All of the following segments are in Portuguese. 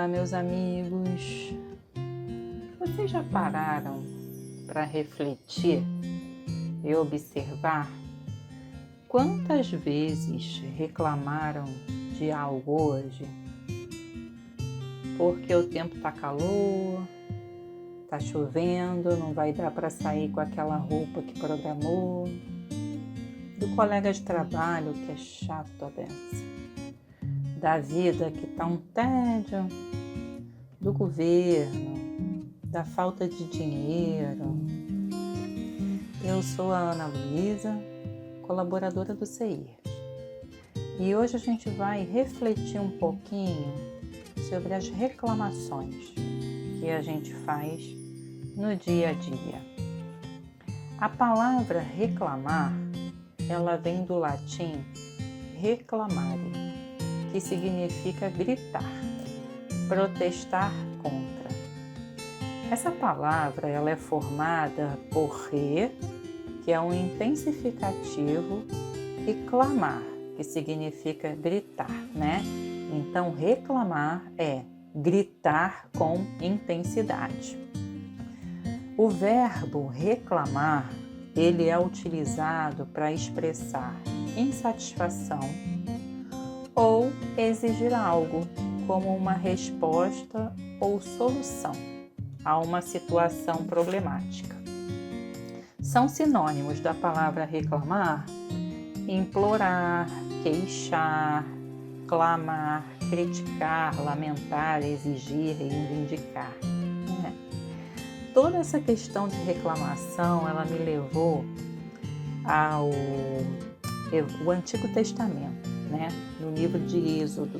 Olá, meus amigos. Vocês já pararam para refletir e observar quantas vezes reclamaram de algo hoje? Porque o tempo tá calor, tá chovendo, não vai dar para sair com aquela roupa que programou, do colega de trabalho que é chato a beça, da vida que tá um tédio, do governo, da falta de dinheiro. Eu sou a Ana Luísa, colaboradora do CEIR, e hoje a gente vai refletir um pouquinho sobre as reclamações que a gente faz no dia a dia. A palavra reclamar, ela vem do latim reclamare, que significa gritar, protestar contra. Essa palavra ela é formada por re, que é um intensificativo, e clamar, que significa gritar, né? Então, reclamar é gritar com intensidade. O verbo reclamar, ele é utilizado para expressar insatisfação ou exigir algo como uma resposta ou solução a uma situação problemática. São sinônimos da palavra reclamar: implorar, queixar, clamar, criticar, lamentar, exigir, reivindicar. Toda essa questão de reclamação, ela me levou ao Antigo Testamento, no livro de Êxodo,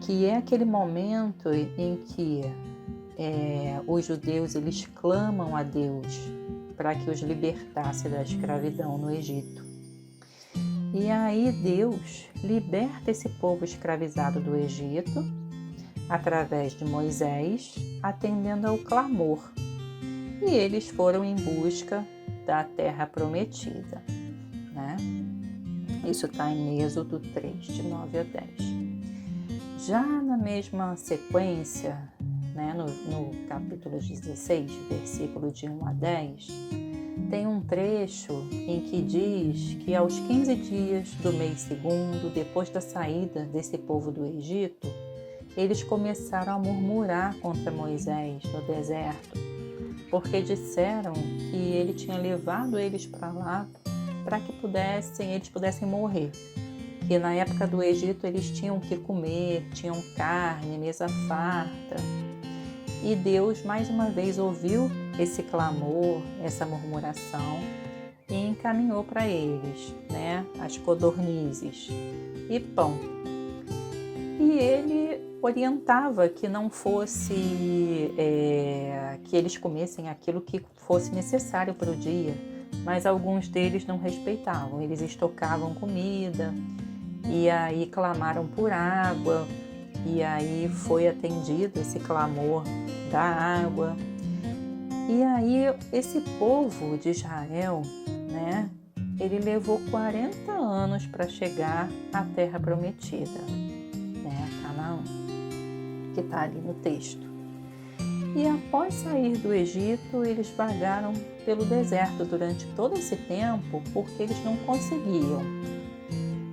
que é aquele momento em que os judeus eles clamam a Deus para que os libertasse da escravidão no Egito. E aí Deus liberta esse povo escravizado do Egito através de Moisés, atendendo ao clamor. E eles foram em busca da terra prometida. Isso está em Êxodo 3, de 9 a 10. Já na mesma sequência, no capítulo 16, versículo de 1 a 10, tem um trecho em que diz que aos 15 dias do mês segundo, depois da saída desse povo do Egito, eles começaram a murmurar contra Moisés no deserto, porque disseram que ele tinha levado eles para lá para que eles pudessem morrer. Que na época do Egito eles tinham que comer, tinham carne, mesa farta. E Deus mais uma vez ouviu esse clamor, essa murmuração e encaminhou para eles, as codornizes e pão. E ele orientava que não fosse, que eles comessem aquilo que fosse necessário para o dia, mas alguns deles não respeitavam, eles estocavam comida e aí clamaram por água, e aí foi atendido esse clamor da água. E aí esse povo de Israel, ele levou 40 anos para chegar à terra prometida, Canaã, que está ali no texto. E após sair do Egito, eles vagaram pelo deserto durante todo esse tempo, porque eles não conseguiam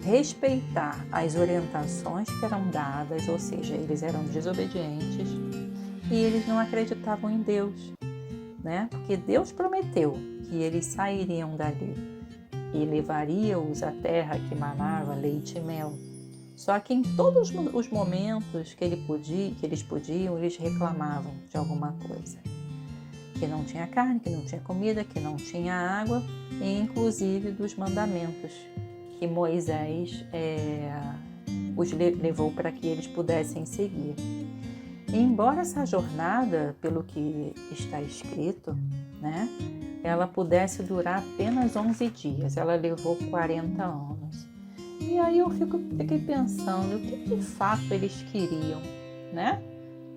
respeitar as orientações que eram dadas, ou seja, eles eram desobedientes e eles não acreditavam em Deus, porque Deus prometeu que eles sairiam dali e levaria-os à terra que manava leite e mel. Só que em todos os momentos que eles podiam, eles reclamavam de alguma coisa. Que não tinha carne, que não tinha comida, que não tinha água, e inclusive dos mandamentos que Moisés os levou para que eles pudessem seguir. E embora essa jornada, pelo que está escrito, ela pudesse durar apenas 11 dias, ela levou 40 anos. E aí eu fiquei pensando, o que de fato eles queriam,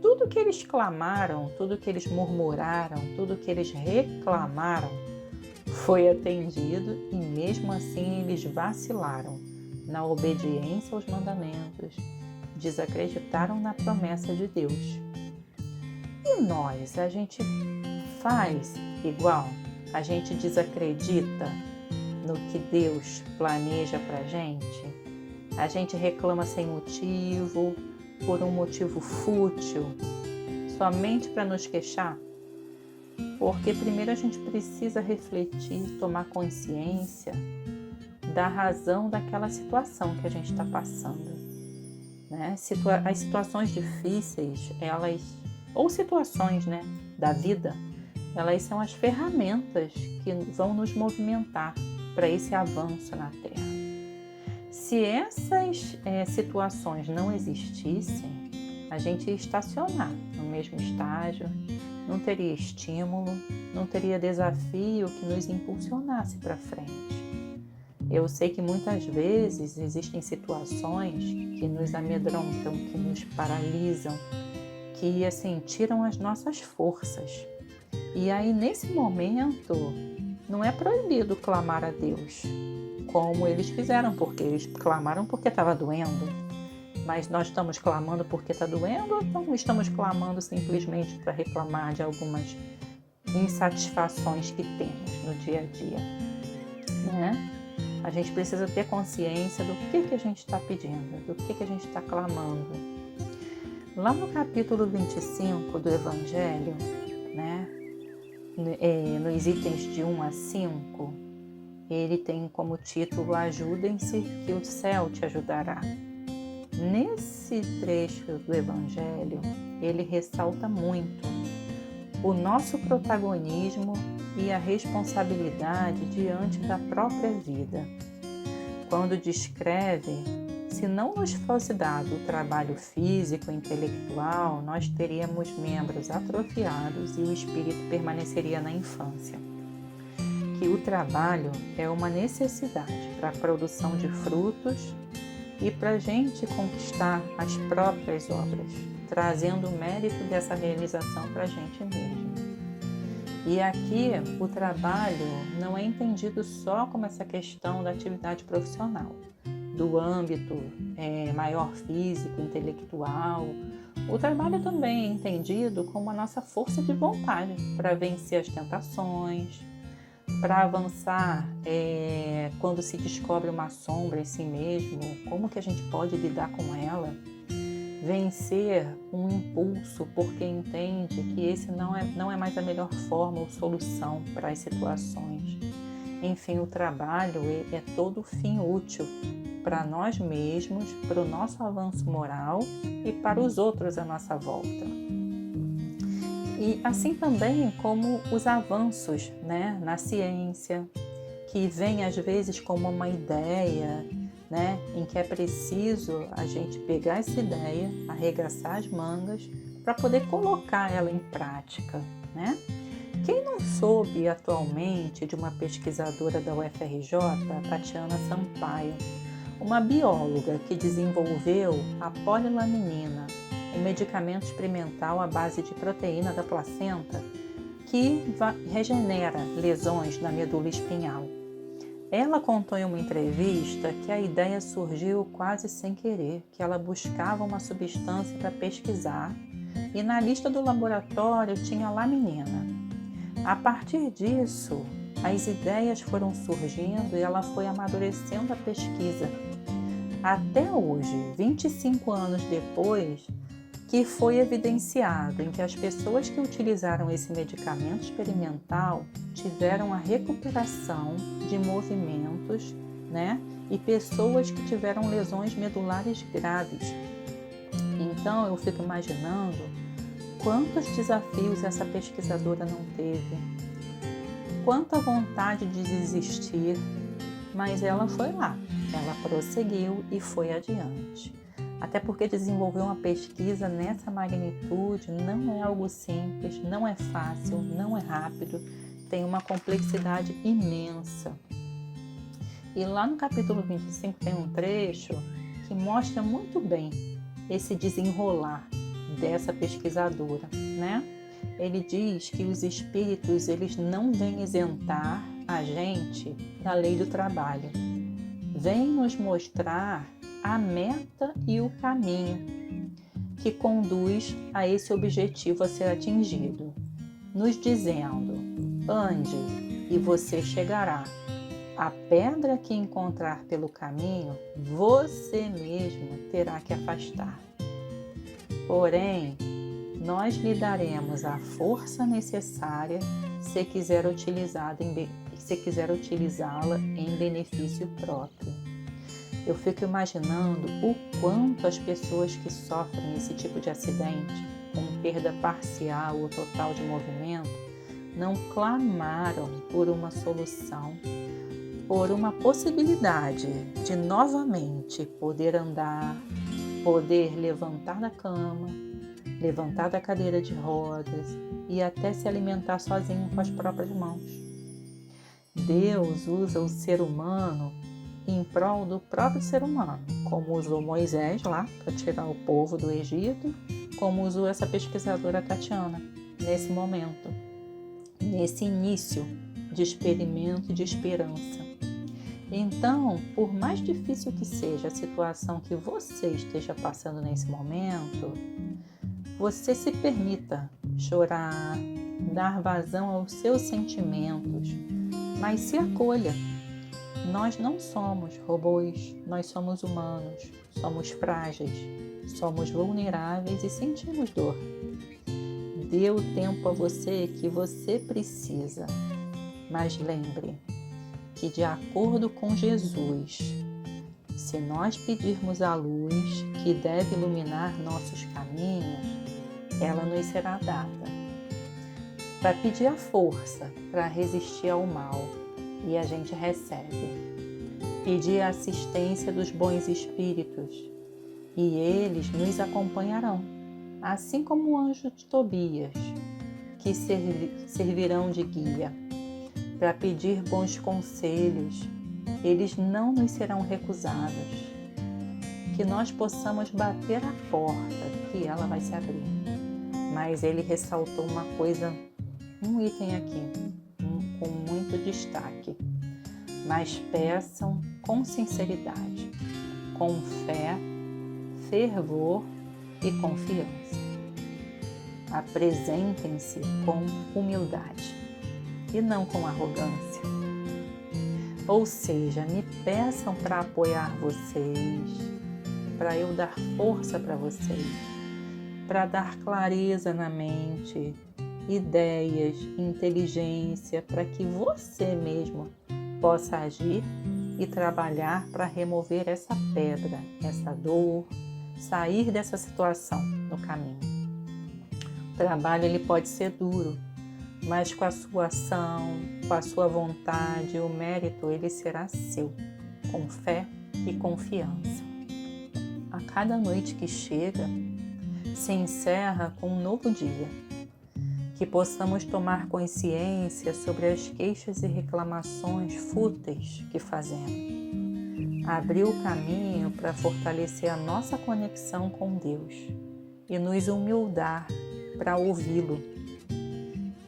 Tudo que eles clamaram, tudo que eles murmuraram, tudo que eles reclamaram foi atendido, e mesmo assim eles vacilaram na obediência aos mandamentos, desacreditaram na promessa de Deus. E nós, a gente faz igual? A gente desacredita no que Deus planeja pra gente? A gente reclama sem motivo, por um motivo fútil, somente para nos queixar? Porque primeiro a gente precisa refletir, tomar consciência da razão daquela situação que a gente está passando, né? As situações difíceis, ou situações, né, da vida, elas são as ferramentas que vão nos movimentar para esse avanço na Terra. Se essas situações não existissem, a gente ia estacionar no mesmo estágio, não teria estímulo, não teria desafio que nos impulsionasse para frente. Eu sei que muitas vezes existem situações que nos amedrontam, que nos paralisam, que assim, tiram as nossas forças. E aí, nesse momento, não é proibido clamar a Deus, como eles fizeram, porque eles clamaram porque estava doendo. Mas nós estamos clamando porque está doendo ou então estamos clamando simplesmente para reclamar de algumas insatisfações que temos no dia a dia, né? A gente precisa ter consciência do que a gente está pedindo, do que a gente está clamando. Lá no capítulo 25 do Evangelho, né, nos itens de 1 a 5, ele tem como título Ajudem-se que o céu te ajudará. Nesse trecho do Evangelho, ele ressalta muito o nosso protagonismo e a responsabilidade diante da própria vida. Quando descreve, se não nos fosse dado o trabalho físico e intelectual, nós teríamos membros atrofiados e o espírito permaneceria na infância. Que o trabalho é uma necessidade para a produção de frutos e para a gente conquistar as próprias obras, trazendo o mérito dessa realização para a gente mesmo. E aqui o trabalho não é entendido só como essa questão da atividade profissional, do âmbito maior físico, intelectual. O trabalho também é entendido como a nossa força de vontade para vencer as tentações, para avançar quando se descobre uma sombra em si mesmo, como que a gente pode lidar com ela, vencer um impulso porque entende que esse não é mais a melhor forma ou solução para as situações. Enfim, o trabalho é todo fim útil para nós mesmos, para o nosso avanço moral e para os outros à nossa volta. E assim também como os avanços, né, na ciência, que vem às vezes como uma ideia, né, em que é preciso a gente pegar essa ideia, arregaçar as mangas para poder colocar ela em prática, né? Quem não soube atualmente de uma pesquisadora da UFRJ, Tatiana Sampaio, uma bióloga que desenvolveu a polilaminina, um medicamento experimental à base de proteína da placenta que regenera lesões na medula espinhal. Ela contou em uma entrevista que a ideia surgiu quase sem querer, que ela buscava uma substância para pesquisar e na lista do laboratório tinha laminina. A partir disso, as ideias foram surgindo e ela foi amadurecendo a pesquisa. Até hoje, 25 anos depois, que foi evidenciado em que as pessoas que utilizaram esse medicamento experimental tiveram a recuperação de movimentos, né? E pessoas que tiveram lesões medulares graves. Então, eu fico imaginando quantos desafios essa pesquisadora não teve, quanta vontade de desistir, mas ela foi lá, ela prosseguiu e foi adiante. Até porque desenvolver uma pesquisa nessa magnitude não é algo simples, não é fácil, não é rápido, tem uma complexidade imensa. E lá no capítulo 25 tem um trecho que mostra muito bem esse desenrolar dessa pesquisadora, né? Ele diz que os espíritos eles não vêm isentar a gente da lei do trabalho, vêm nos mostrar a meta e o caminho, que conduz a esse objetivo a ser atingido, nos dizendo: ande e você chegará. A pedra que encontrar pelo caminho, você mesmo terá que afastar. Porém, nós lhe daremos a força necessária se quiser utilizá-la em benefício próprio. Eu fico imaginando o quanto as pessoas que sofrem esse tipo de acidente, com perda parcial ou total de movimento, não clamaram por uma solução, por uma possibilidade de novamente poder andar, poder levantar da cama, levantar da cadeira de rodas e até se alimentar sozinho com as próprias mãos. Deus usa o ser humano em prol do próprio ser humano, como usou Moisés lá para tirar o povo do Egito, como usou essa pesquisadora Tatiana nesse momento, nesse início de experimento de esperança. Então, por mais difícil que seja a situação que você esteja passando nesse momento, você se permita chorar, dar vazão aos seus sentimentos, mas se acolha. Nós não somos robôs, nós somos humanos, somos frágeis, somos vulneráveis e sentimos dor. Dê o tempo a você que você precisa, mas lembre que, de acordo com Jesus, se nós pedirmos a luz que deve iluminar nossos caminhos, ela nos será dada. Para pedir a força para resistir ao mal, e a gente recebe. Pedir a assistência dos bons espíritos, e eles nos acompanharão, assim como o anjo de Tobias, que servirão de guia. Para pedir bons conselhos, eles não nos serão recusados. Que nós possamos bater a porta, que ela vai se abrir. Mas ele ressaltou uma coisa, um item aqui, com muito destaque. Mas peçam com sinceridade, com fé, fervor e confiança. Apresentem-se com humildade e não com arrogância. Ou seja, me peçam para apoiar vocês, para eu dar força para vocês, para dar clareza na mente, ideias, inteligência, para que você mesmo possa agir e trabalhar para remover essa pedra, essa dor, sair dessa situação no caminho. O trabalho ele pode ser duro, mas com a sua ação, com a sua vontade, o mérito ele será seu, com fé e confiança. A cada noite que chega, se encerra com um novo dia. Que possamos tomar consciência sobre as queixas e reclamações fúteis que fazemos. Abrir o caminho para fortalecer a nossa conexão com Deus e nos humildar para ouvi-lo.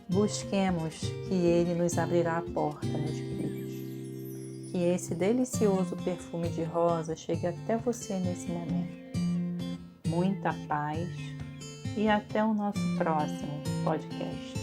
Busquemos que Ele nos abrirá a porta, meus queridos. Que esse delicioso perfume de rosa chegue até você nesse momento. Muita paz e até o nosso próximo podcast.